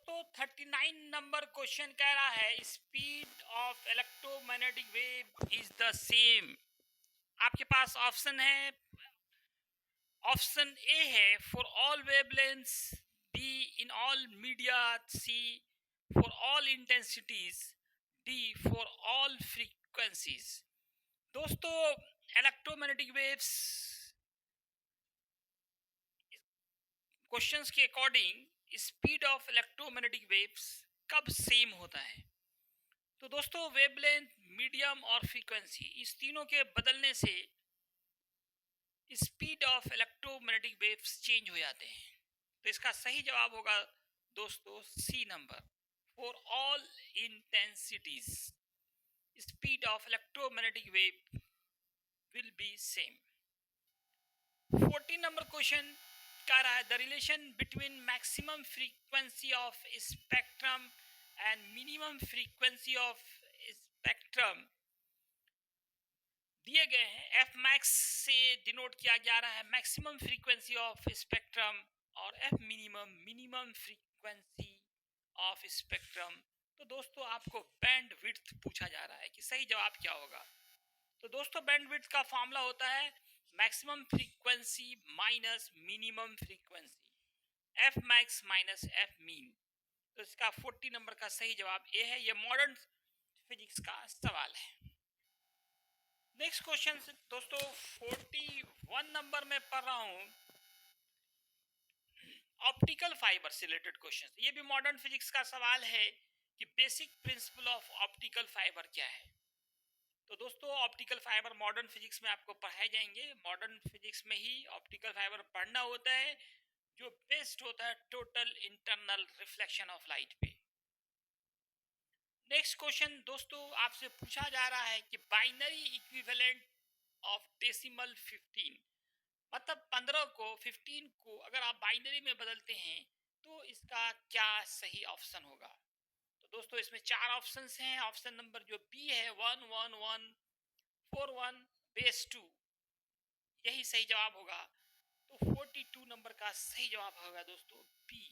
दोस्तों 39 number question कह रहा है speed of electromagnetic wave is the same. आपके पास ऑप्शन है, ऑप्शन ए है for all wavelengths, B in all media, C for all intensities, D for all frequencies. दोस्तों इलेक्ट्रोमैग्नेटिक वेव्स क्वेश्चंस के according speed of electromagnetic waves कब same होता है? तो दोस्तों वेवलेंथ, मीडियम और फ्रीक्वेंसी, इस तीनों के बदलने से speed of electromagnetic waves change हो जाते हैं। तो इसका सही जवाब होगा दोस्तों C number, for all intensities speed of electromagnetic wave will be same. 14 number question कह रहा है the relation between maximum frequency of spectrum and minimum frequency of spectrum दिए गए हैं। एफ मैक्स से डिनोट किया जा रहा है मैक्सिमम फ्रीक्वेंसी ऑफ स्पेक्ट्रम और F minimum frequency of spectrum. तो दोस्तों आपको बैंड विड्थ पूछा जा रहा है कि सही जवाब क्या होगा। तो दोस्तों बैंड विड्थ का फॉर्मूला होता है maximum frequency minus minimum frequency, F max minus F mean. तो इसका 40 नंबर का सही जवाब ए है। यह मॉडर्न फिजिक्स का सवाल है। नेक्स्ट क्वेश्चन दोस्तों 41 नंबर में पढ़ रहा हूं, ऑप्टिकल फाइबर से रिलेटेड क्वेश्चन। ये भी मॉडर्न फिजिक्स का सवाल है कि basic principle of optical fibre क्या है। तो दोस्तों ऑप्टिकल फाइबर मॉडर्न फिजिक्स में आपको पढ़ाए जाएंगे। मॉडर्न फिजिक्स में ही ऑप्टिकल फाइबर पढ़ना होता है जो बेस्ड होता है total internal reflection of light पे। नेक्स्ट क्वेश्चन दोस्तों आपसे पूछा जा रहा है कि बाइनरी इक्विवेलेंट ऑफ डेसिमल 15, मतलब 15 को 15 को अगर आप बाइनरी में बदलते हैं तो इसका क्या सही ऑप्शन होगा। तो दोस्तों इसमें 4 ऑप्शंस हैं। ऑप्शन नंबर जो बी है 1 1 1 4 1 बेस 2, यही सही जवाब होगा। तो 42 नंबर का सही जवाब होगा दोस्तों बी।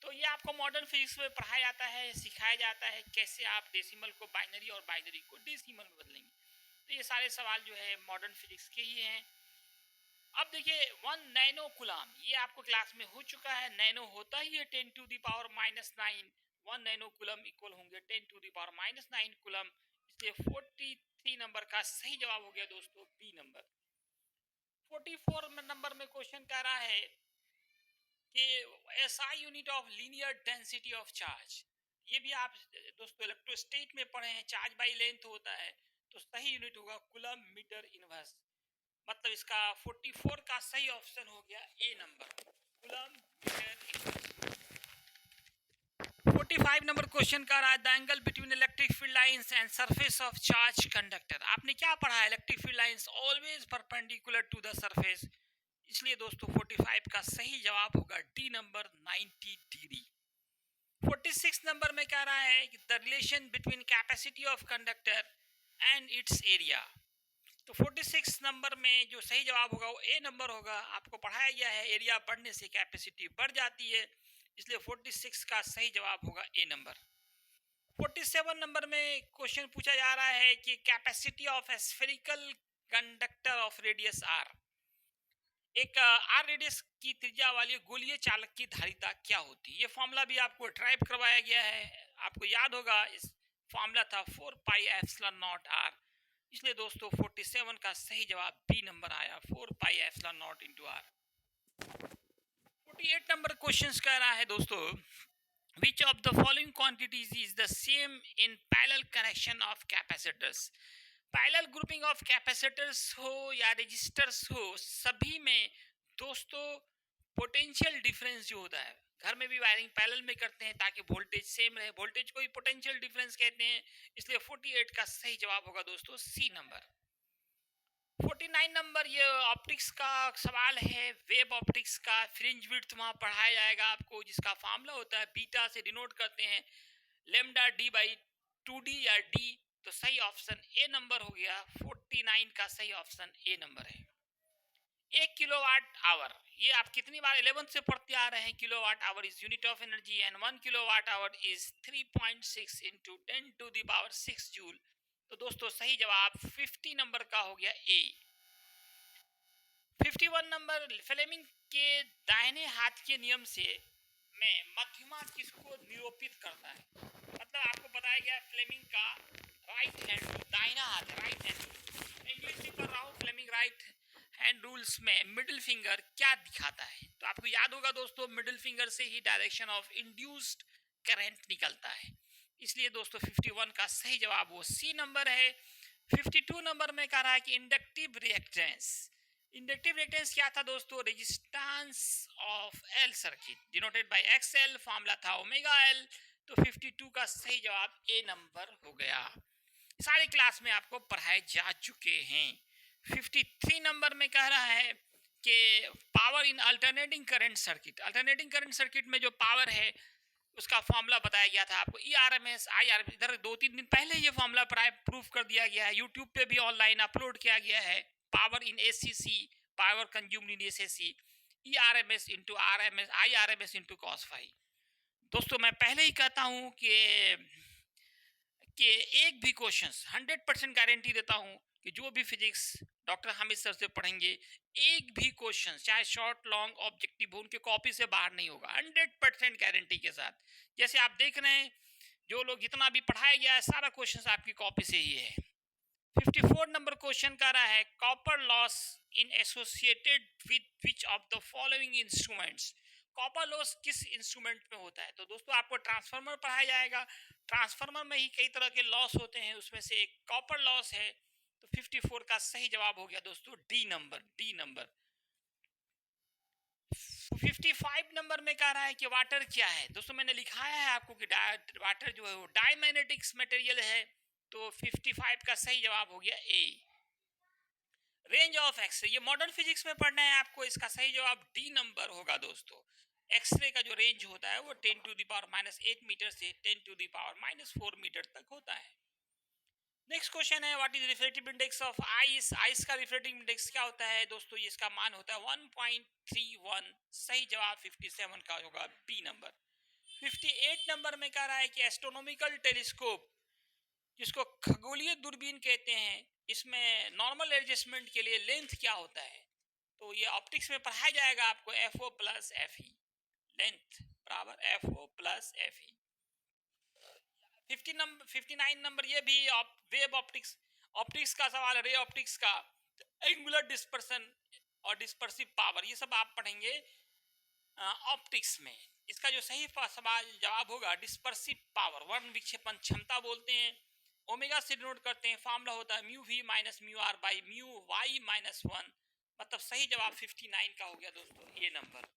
तो ये आपको मॉडर्न फिजिक्स में पढ़ाया जाता है, सिखाया जाता है कैसे आप डेसिमल को बाइनरी और बाइनरी को डेसिमल में बदलेंगे। तो ये सारे सवाल जो है मॉडर्न फिजिक्स के ही हैं। अब देखिए 1 नैनो कुलाम, ये आपको क्लास में हो चुका है। नैनो होता ही है 10 to the power -9। 1 nano coulomb equal होंगे 10 टू द पावर -9 कुलम। इसलिए 43 नंबर का सही जवाब हो गया दोस्तों बी नंबर। 44 नंबर में क्वेश्चन कह रहा है कि SI unit of linear density of charge. ये भी आप दोस्तों इलेक्ट्रोस्टैटिक में पढ़े हैं, चार्ज बाई लेंथ होता है। तो सही यूनिट होगा कूलम मीटर इनवर्स। मतलब इसका 44 का सही ऑप्शन हो गया A number, coulomb metre inverse. 45 number question का रहा है the angle between electric field lines and surface of charge conductor. आपने क्या पढ़ा है, electric field lines always perpendicular to the surface. इसलिए दोस्तों 45 का सही जवाब होगा डी नंबर 90 डिग्री। 46 नंबर में कह रहा है कि the relation between capacity of conductor and it's area. तो 46 नंबर में जो सही जवाब होगा वो ए नंबर होगा। आपको पढ़ाया गया है एरिया बढ़ने से कैपेसिटी बढ़ जाती है, इसलिए 46 का सही जवाब होगा ए नंबर। 47 नंबर में क्वेश्चन पूछा जा रहा है कि capacity of spherical conductor of radius R. एक आर रेडियस की त्रिज्या वाली गोलीय चालक की धारिता क्या होती है। ये फॉर्मूला भी आपको ड्राइव करवाया गया है, आपको याद होगा। इस फॉर्मूला था 4 पाई एप्सिलॉन नॉट आर। इसलिए दोस्तों 47 का सही जवाब बी नंबर आया, 4 pi epsilon naught into R. 48 number question कह रहा है दोस्तों which of the following quantities is the same in parallel connection of capacitors। Parallel grouping of capacitors हो या रेजिस्टर्स हो, सभी में दोस्तों पोटेंशियल डिफरेंस जो होता है, घर में भी वायरिंग पैरेलल में करते हैं ताकि वोल्टेज सेम रहे, वोल्टेज को ही पोटेंशियल डिफरेंस कहते हैं। इसलिए 48 का सही जवाब होगा दोस्तों सी नंबर। 49 नंबर ये ऑप्टिक्स का सवाल है, वेब ऑप्टिक्स का फ्रिंज विड्थ वहां पढ़ाया जाएगा आपको, जिसका फार्मूला होता है बीटा से डिनोट करते हैं लेमडा डी बाई 2d या d। तो सही ऑप्शन ए नंबर हो गया। 49 का सही ऑप्शन ए नंबर है। 1 किलोवाट आवर, ये आप कितनी बार 11th से पढ़ते आ रहे हैं। Kilowatt hour is unit of energy and 1 kilowatt hour is 3.6 into 10 to the power 6 joule. तो दोस्तों सही जवाब 50 नंबर का हो गया ए। 51 नंबर, फ्लेमिंग के दाहिने हाथ के नियम से में मध्यमा किसको निरूपित करता है। मतलब आपको बताया गया फ्लेमिंग का राइट हैंड, दाहिना हाथ राइट हैंड, इंग्लिश में पढ़ रहा हूँ। फ्लेमिंग राइट हैंड रूल्स में मिडिल फिंगर क्या दिखाता है। तो आपको याद होगा दोस्तों, मिडिल फिंगर से ही डायरेक्शन ऑफ इंड्यूस्ड करंट निकलता है। इसलिए दोस्तों 51 का सही जवाब वो सी नंबर है। 52 नंबर में कह रहा है कि इंडक्टिव रिएक्टेंस। इंडक्टिव रिएक्टेंस क्या था दोस्तों, resistance of L circuit denoted by XL, formula था ओमेगा एल। तो 52 का सही जवाब ए नंबर हो गया। सारे क्लास में आपको पढ़ाए जा चुके हैं। 53 नंबर में कह रहा है कि power in alternating current circuit. Alternating current circuit में जो पावर है उसका फॉर्मूला बताया गया था आपको, ERMS IRMS। इधर 2-3 दिन पहले ये फॉर्मूला प्रूफ कर दिया गया है, यूट्यूब पे भी ऑनलाइन अपलोड किया गया है। Power in ACC, power consumed in ACC, ERMS into RMS, IRMS into cos phi। दोस्तों मैं पहले ही कहता हूँ कि एक भी क्वेश्चन 100% गारंटी देता हूँ कि जो भी फिजिक्स डॉक्टर हामिद सर से पढ़ेंगे, एक भी क्वेश्चन चाहे शॉर्ट लॉन्ग ऑब्जेक्टिव हो, उनके कॉपी से बाहर नहीं होगा, 100% गारंटी के साथ। जैसे आप देख रहे हैं, जो लोग जितना भी पढ़ाया गया है सारा क्वेश्चन आपकी कॉपी से ही है। 54 नंबर क्वेश्चन कर रहा है copper loss in associated with which of the following instruments. Copper loss किस इंस्ट्रूमेंट में होता है। तो दोस्तों आपको ट्रांसफार्मर पढ़ाया जाएगा, ट्रांसफार्मर में ही कई तरह के लॉस होते हैं, उसमें से एक कॉपर लॉस है। तो 54 का सही जवाब हो गया दोस्तों डी नंबर। 55 नंबर में कह रहा है कि वाटर क्या है। दोस्तों मैंने लिखाया है आपको कि वाटर जो है वो डायमैग्नेटिक्स मटेरियल है। तो 55 का सही जवाब हो गया ए। रेंज ऑफ एक्सरे, ये मॉडर्न फिजिक्स में पढ़ना है आपको, इसका सही जवाब डी नंबर होगा दोस्तों। एक्सरे का जो रेंज होता है वो 10 टू द पावर -8 मीटर से 10 टू द पावर -4 मीटर तक होता है। नेक्स्ट क्वेश्चन है what is refractive index of ice. Ice का रिफ्रैक्टिव इंडेक्स क्या होता है दोस्तों, ये इसका मान होता है 1.31। सही जवाब 57 का होगा बी नंबर। 58 नंबर में कह रहा है कि एस्ट्रोनॉमिकल टेलीस्कोप, जिसको खगोलीय दूरबीन कहते हैं, इसमें नॉर्मल एडजस्टमेंट के लिए लेंथ क्या होता है। तो ये ऑप्टिक्स में पढ़ाया जाएगा आपको, FO प्लस FE, लेंथ बराबर FO प्लस FE। 59 नंबर, ये भी वेब ऑप्टिक्स, ऑप्टिक्स का सवाल है, रे ऑप्टिक्स का। एंगुलर डिस्पर्सन और डिस्पर्सिव पावर, ये सब आप पढ़ेंगे ऑप्टिक्स में। इसका जो सही सवाल जवाब होगा डिस्पर्सिव पावर, वर्ण विक्षेपण क्षमता बोलते हैं, ओमेगा से डिनोट करते हैं, फॉर्मूला होता है mu V minus mu R by mu Y minus 1। मतलब सही जवाब 59 का हो गया दोस्तों ये नंबर।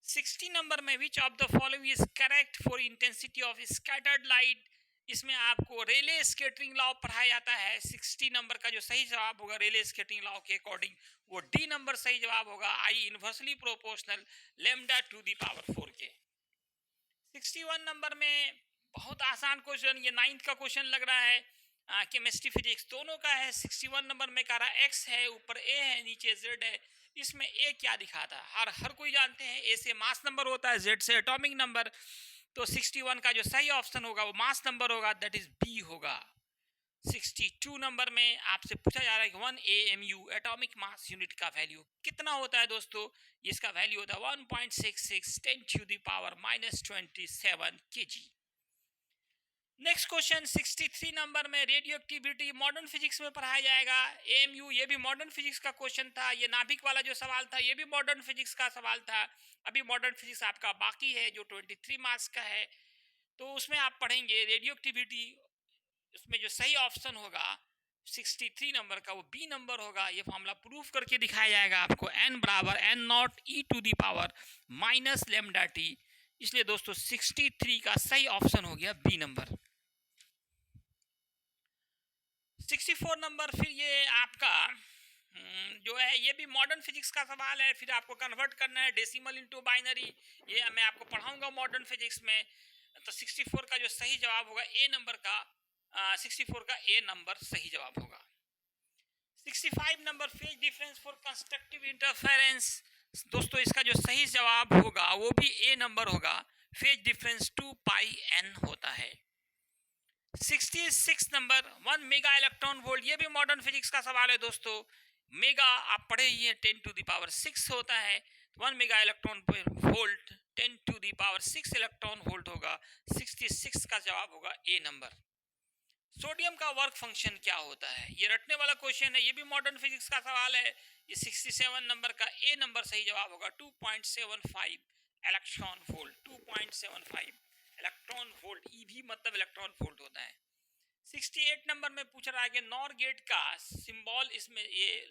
60 नंबर में which of the following is correct for intensity of scattered light. इसमें आपको रेले स्कैटरिंग लॉ पढ़ाया जाता है। 60 नंबर का जो सही जवाब होगा रेले स्कैटरिंग लॉ के अकॉर्डिंग वो डी नंबर सही जवाब होगा, आई inversely proportional lambda two the power 4 के। 61 नंबर में बहुत आसान क्वेश्चन, ये 9th का क्वेश्चन लग रहा है, केमिस्ट्री फिजिक्स दोनों का है। 61 नंबर में कह रहा एक्स है, ऊपर ए है, नीचे जेड है। इसमें ए क्या दिखाता है, हर कोई जानते हैं ए से मास नंबर होता है, जेड से एटॉमिक नंबर। तो 61 का जो सही ऑप्शन होगा वो मास नंबर होगा, दैट इज बी होगा। 62 नंबर में आपसे पूछा जा रहा है कि 1 AMU एटॉमिक मास यूनिट का वैल्यू कितना होता है दोस्तों। इसका वैल्यू होता है 1.66 10 to the power -27 kg। Next question 63 number में रेडियो एक्टिविटी, मॉडर्न फिजिक्स में पढ़ाया जाएगा। AMU, ये भी मॉडर्न फिजिक्स का क्वेश्चन था। ये नाभिक वाला जो सवाल था ये भी मॉडर्न फिजिक्स का सवाल था। अभी मॉडर्न फिजिक्स आपका बाकी है जो 23 मार्क्स का है। तो उसमें आप पढ़ेंगे रेडियो एक्टिविटी, उसमें जो सही ऑप्शन होगा 63 नंबर का वो बी नंबर होगा। ये फॉर्मूला प्रूफ करके दिखाया जाएगा आपको, n बराबर n0 e to the power minus lambda T. इसलिए दोस्तों 63 का सही ऑप्शन हो गया बी नंबर। 64 नंबर, फिर ये आपका जो है ये भी मॉडर्न फिजिक्स का सवाल है। फिर आपको कन्वर्ट करना है डेसिमल इनटू बाइनरी, ये मैं आपको पढ़ाऊंगा मॉडर्न फिजिक्स में। तो 64 का जो सही जवाब होगा ए नंबर का, 64 का ए नंबर सही जवाब होगा। 65 number, phase difference for constructive interference. दोस्तों इसका जो सही जवाब होगा वो भी ए नंबर होगा, फेज डिफरेंस 2 पाई एन होता है। 66 नंबर, 1 मेगा इलेक्ट्रॉन वोल्ट, ये भी मॉडर्न फिजिक्स का सवाल है दोस्तों। मेगा आप पढ़े ही हैं, 10 टू द पावर 6 होता है। 1 mega electron volt 10 to the power 6 electron volt होगा। 66 का जवाब होगा ए नंबर। सोडियम का वर्क फंक्शन क्या होता है, ये रटने वाला क्वेश्चन है, ये भी मॉडर्न फिजिक्स का सवाल है। ये 67 नंबर का ए नंबर सही जवाब होगा, 2.75 electron volt. 2.75 electron volt, EV मतलब इलेक्ट्रॉन वोल्ट होता है। 68 नंबर में पूछ रहा है कि नॉर गेट का सिंबल, इसमें ये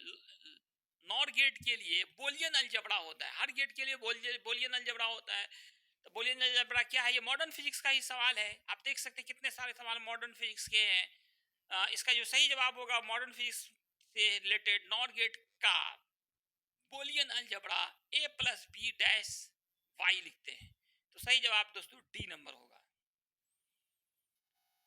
नॉर गेट के लिए बोलियन अलजेब्रा होता है, हर गेट के लिए बोलियन अलजेब्रा होता है। तो बोलियन अलजेब्रा क्या है, ये मॉडर्न फिजिक्स का ही सवाल है। आप देख सकते हैं कितने सारे सवाल मॉडर्न फिजिक्स के हैं। इसका जो सही जवाब होगा मॉडर्न फिजिक्स से रिलेटेड, नॉर गेट का Boolean algebra a plus B dash Y लिखते हैं। तो सही जवाब दोस्तों डी नंबर होगा।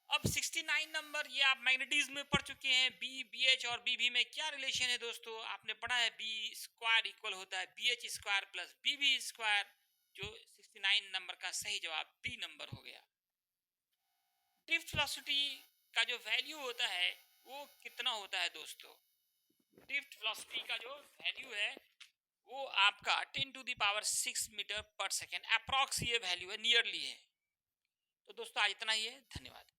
अब 69 नंबर, ये आप मैग्नेटिज्म में पढ़ चुके हैं। बी बी एच और बी भी में क्या रिलेशन है दोस्तों, आपने पढ़ा है बी स्क्वायर इक्वल होता है B H square plus B B square. जो 69 नंबर का सही जवाब बी नंबर हो गया। ड्रिफ्ट वेलोसिटी का जो वैल्यू होता है वो कितना होता है दोस्तों, ड्रिफ्ट वेलोसिटी का जो वैल्यू है वो आपका 10 टू द पावर 6 मीटर पर सेकेंड अप्रॉक्स ये वैल्यू है, नियरली है। तो दोस्तों आज इतना ही है, धन्यवाद।